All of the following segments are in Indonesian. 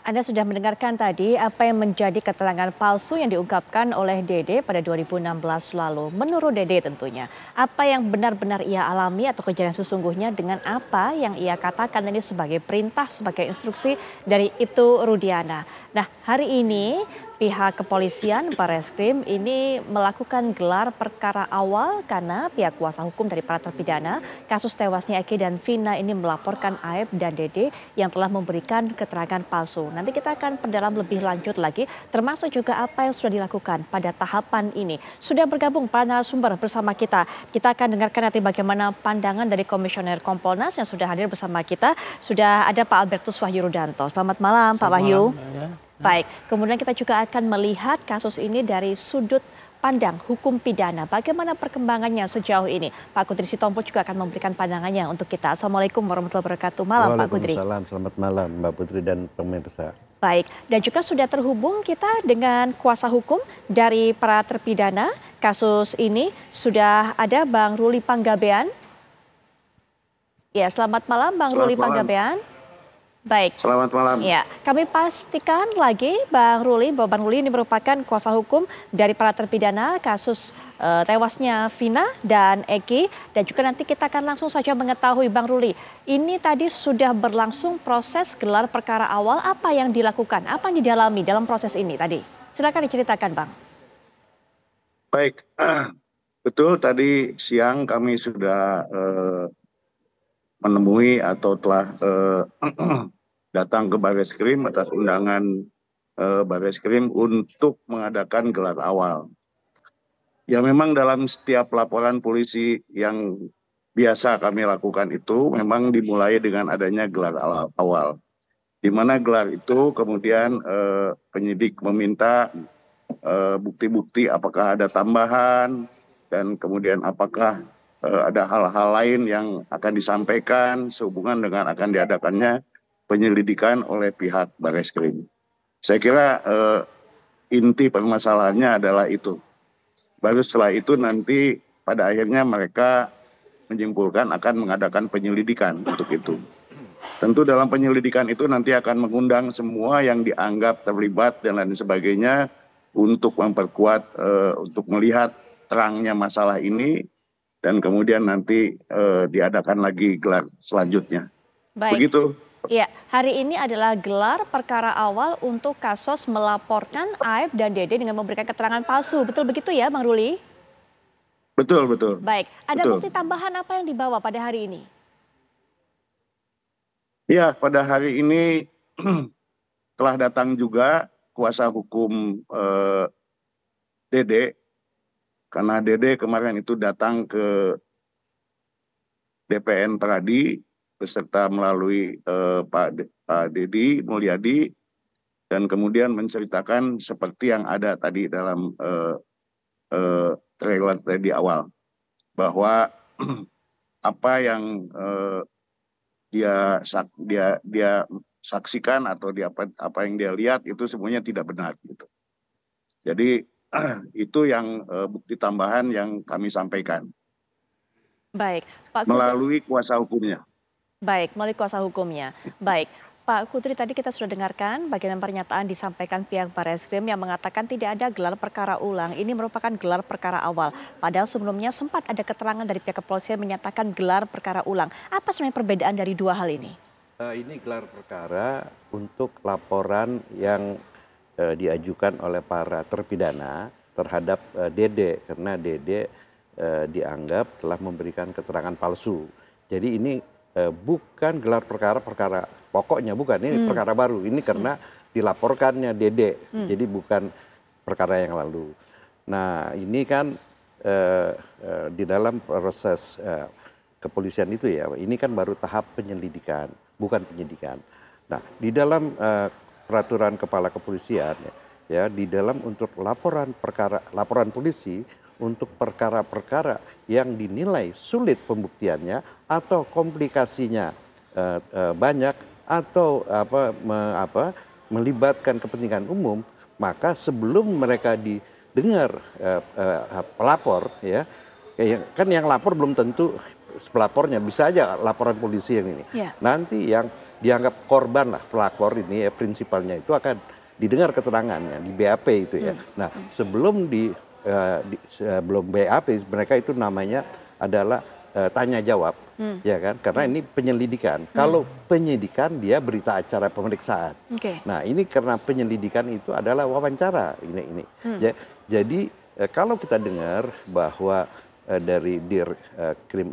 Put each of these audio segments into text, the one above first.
Anda sudah mendengarkan tadi apa yang menjadi keterangan palsu yang diungkapkan oleh Dede pada 2016 lalu. Menurut Dede tentunya, apa yang benar-benar ia alami atau kejadian sesungguhnya dengan apa yang ia katakan ini sebagai perintah, sebagai instruksi dari Ibtu Rudiana. Nah, hari ini pihak kepolisian Barreskrim ini melakukan gelar perkara awal karena pihak kuasa hukum dari para terpidana kasus tewasnya Eki dan Vina ini melaporkan Aib dan Dede yang telah memberikan keterangan palsu. Nanti kita akan perdalam lebih lanjut lagi, termasuk juga apa yang sudah dilakukan pada tahapan ini. Sudah bergabung para narasumber bersama kita. Kita akan dengarkan nanti bagaimana pandangan dari Komisioner Kompolnas yang sudah hadir bersama kita. Sudah ada Pak Albertus Wahyu Rudanto. Selamat malam, Pak Wahyu. Baik, kemudian kita juga akan melihat kasus ini dari sudut pandang hukum pidana. Bagaimana perkembangannya sejauh ini? Pak Kudri Sitompul juga akan memberikan pandangannya untuk kita. Assalamualaikum warahmatullahi wabarakatuh. Malam Pak Kudri. Waalaikumsalam, selamat malam Mbak Putri dan pemirsa. Baik, dan juga sudah terhubung kita dengan kuasa hukum dari para terpidana kasus ini. Sudah ada Bang Ruli Panggabean. Ya, selamat malam Bang Ruli Panggabean. Baik. Selamat malam. Ya, kami pastikan lagi Bang Ruli bahwa Bang Ruli ini merupakan kuasa hukum dari para terpidana kasus tewasnya Vina dan Eki. Dan juga nanti kita akan langsung saja mengetahui Bang Ruli, ini tadi sudah berlangsung proses gelar perkara awal, apa yang dilakukan, apa yang didalami dalam proses ini tadi? Silakan diceritakan Bang. Baik, betul tadi siang kami sudah menemui atau telah datang ke Barreskrim atas undangan Barreskrim untuk mengadakan gelar awal. Ya memang dalam setiap laporan polisi yang biasa kami lakukan itu memang dimulai dengan adanya gelar awal. Di mana gelar itu kemudian penyidik meminta bukti-bukti apakah ada tambahan dan kemudian apakah ada hal-hal lain yang akan disampaikan sehubungan dengan akan diadakannya penyelidikan oleh pihak Barreskrim. Saya kira inti permasalahannya adalah itu. Baru setelah itu nanti pada akhirnya mereka menyimpulkan akan mengadakan penyelidikan untuk itu. Tentu dalam penyelidikan itu nanti akan mengundang semua yang dianggap terlibat dan lain sebagainya untuk memperkuat, untuk melihat terangnya masalah ini. Dan kemudian nanti diadakan lagi gelar selanjutnya. Baik. Begitu. Ya, hari ini adalah gelar perkara awal untuk kasus melaporkan Aib dan Dede dengan memberikan keterangan palsu. Betul begitu ya Bang Ruli? Betul, betul. Baik, ada betul. bukti tambahan apa yang dibawa pada hari ini? Ya, pada hari ini telah datang juga kuasa hukum Dede. Karena Dede kemarin itu datang ke DPN Peradi beserta melalui Pak Dedi Mulyadi dan kemudian menceritakan seperti yang ada tadi dalam trailer tadi awal bahwa apa yang dia saksikan atau apa yang dia lihat itu semuanya tidak benar gitu. Jadi itu yang bukti tambahan yang kami sampaikan. Baik, Pak Kudri. Melalui kuasa hukumnya. Baik, melalui kuasa hukumnya. Baik, Pak Kudri tadi kita sudah dengarkan bagian pernyataan disampaikan pihak Barreskrim yang mengatakan tidak ada gelar perkara ulang. Ini merupakan gelar perkara awal. Padahal sebelumnya sempat ada keterangan dari pihak kepolisian menyatakan gelar perkara ulang. Apa sebenarnya perbedaan dari dua hal ini? Ini gelar perkara untuk laporan yang diajukan oleh para terpidana terhadap Dede karena Dede dianggap telah memberikan keterangan palsu. Jadi ini bukan gelar perkara pokoknya, bukan, ini perkara baru. Ini karena dilaporkannya Dede, jadi bukan perkara yang lalu. Nah ini kan di dalam proses kepolisian itu ya, ini kan baru tahap penyelidikan, bukan penyidikan. Nah di dalam peraturan kepala kepolisian ya di dalam untuk laporan polisi untuk perkara-perkara yang dinilai sulit pembuktiannya atau komplikasinya banyak atau melibatkan kepentingan umum, maka sebelum mereka didengar pelapor ya yang lapor belum tentu pelapornya, bisa aja laporan polisi yang ini. Ya. Nanti yang dianggap korban lah, pelapor ini ya, prinsipalnya itu akan didengar keterangannya di BAP itu ya. Nah, sebelum sebelum BAP mereka itu namanya adalah tanya jawab, ya kan? Karena ini penyelidikan. Kalau penyidikan dia berita acara pemeriksaan. Nah, ini karena penyelidikan itu adalah wawancara ini. Jadi kalau kita dengar bahwa dari Dir Krim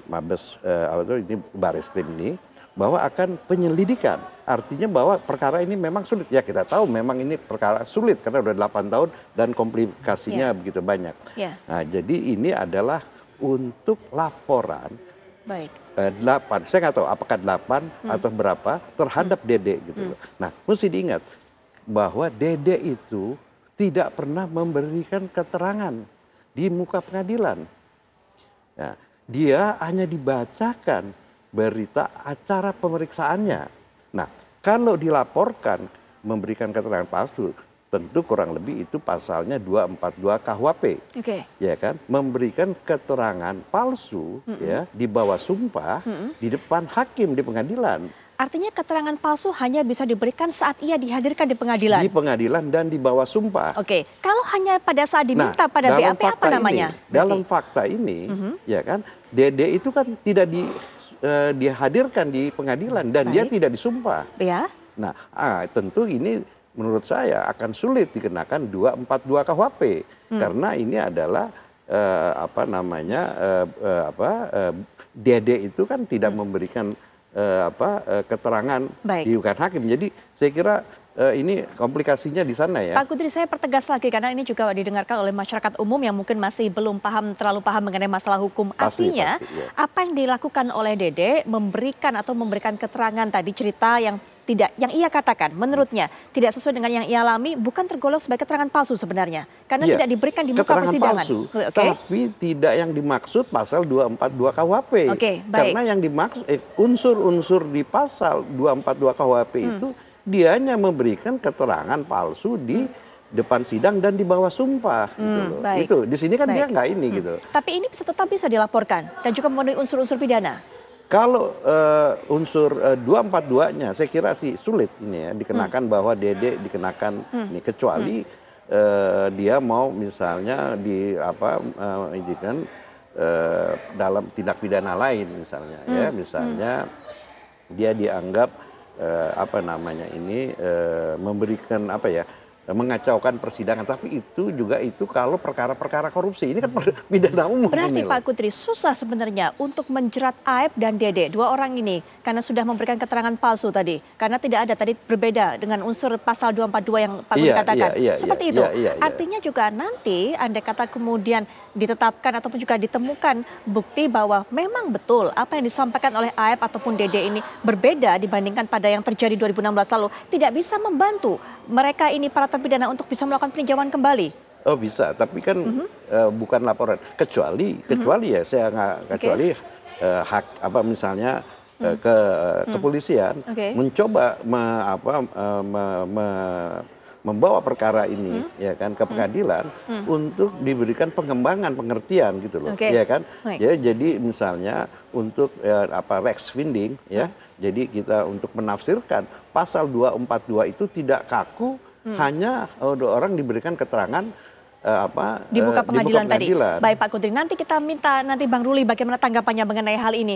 Mabes ini Bareskrim ini bahwa akan penyelidikan, artinya bahwa perkara ini memang sulit. Ya kita tahu memang ini perkara sulit karena udah 8 tahun dan komplikasinya begitu banyak. Nah, jadi ini adalah untuk laporan 8, saya nggak tahu apakah 8 atau berapa terhadap Dede gitu loh. Nah, mesti diingat bahwa Dede itu tidak pernah memberikan keterangan di muka pengadilan. Nah, dia hanya dibacakan berita acara pemeriksaannya. Nah, kalau dilaporkan memberikan keterangan palsu, tentu kurang lebih itu pasalnya 242 KUHP. Ya kan? Memberikan keterangan palsu ya di bawah sumpah di depan hakim di pengadilan. Artinya keterangan palsu hanya bisa diberikan saat ia dihadirkan di pengadilan. Di pengadilan dan di bawah sumpah. Kalau hanya pada saat diminta pada BAP apa namanya? Dalam fakta ini, ya kan, Dede itu kan tidak dihadirkan di pengadilan dan dia tidak disumpah. Nah, tentu ini menurut saya akan sulit dikenakan 242 KUHP karena ini adalah Dede itu kan tidak memberikan keterangan di bukan hakim. Jadi saya kira ini komplikasinya di sana ya. Pak Kudri, saya pertegas lagi karena ini juga didengarkan oleh masyarakat umum yang mungkin masih belum terlalu paham mengenai masalah hukum. Artinya apa yang dilakukan oleh Dede memberikan keterangan tadi, cerita yang ia katakan menurutnya tidak sesuai dengan yang ia alami, bukan tergolong sebagai keterangan palsu sebenarnya karena tidak diberikan di muka persidangan. Palsu, tapi tidak yang dimaksud pasal 242 KUHP. Karena yang dimaksud unsur-unsur di pasal 242 KUHP itu dia hanya memberikan keterangan palsu di depan sidang dan di bawah sumpah gitu loh. Itu di sini kan dia nggak ini gitu. Tapi ini tetap bisa dilaporkan dan juga memenuhi unsur-unsur pidana. Kalau unsur 242-nya saya kira sih sulit ini ya dikenakan bahwa Dede dikenakan ini kecuali dia mau misalnya dalam tindak pidana lain misalnya ya, misalnya dia dianggap memberikan mengacaukan persidangan, tapi itu kalau perkara-perkara korupsi ini kan pidana umum. Berarti Pak Kudri susah sebenarnya untuk menjerat Aep dan Dede, dua orang ini karena sudah memberikan keterangan palsu tadi, karena tidak ada tadi berbeda dengan unsur pasal 242 yang Pak Kudri katakan. Seperti itu. Artinya juga nanti andai kata kemudian ditetapkan ataupun juga ditemukan bukti bahwa memang betul apa yang disampaikan oleh Aep ataupun Dede ini berbeda dibandingkan pada yang terjadi 2016 lalu, tidak bisa membantu mereka ini para terpidana untuk bisa melakukan peninjauan kembali. Oh bisa, tapi kan bukan laporan, kecuali ya saya nggak kecuali misalnya kepolisian mencoba membawa perkara ini ya kan ke pengadilan untuk diberikan pengembangan pengertian gitu loh, ya kan. Ya, jadi misalnya untuk Rex Finding ya, jadi kita untuk menafsirkan pasal 242 itu tidak kaku hanya orang diberikan keterangan di muka pengadilan tadi. Baik Pak Kudri, nanti kita minta Bang Ruli bagaimana tanggapannya mengenai hal ini.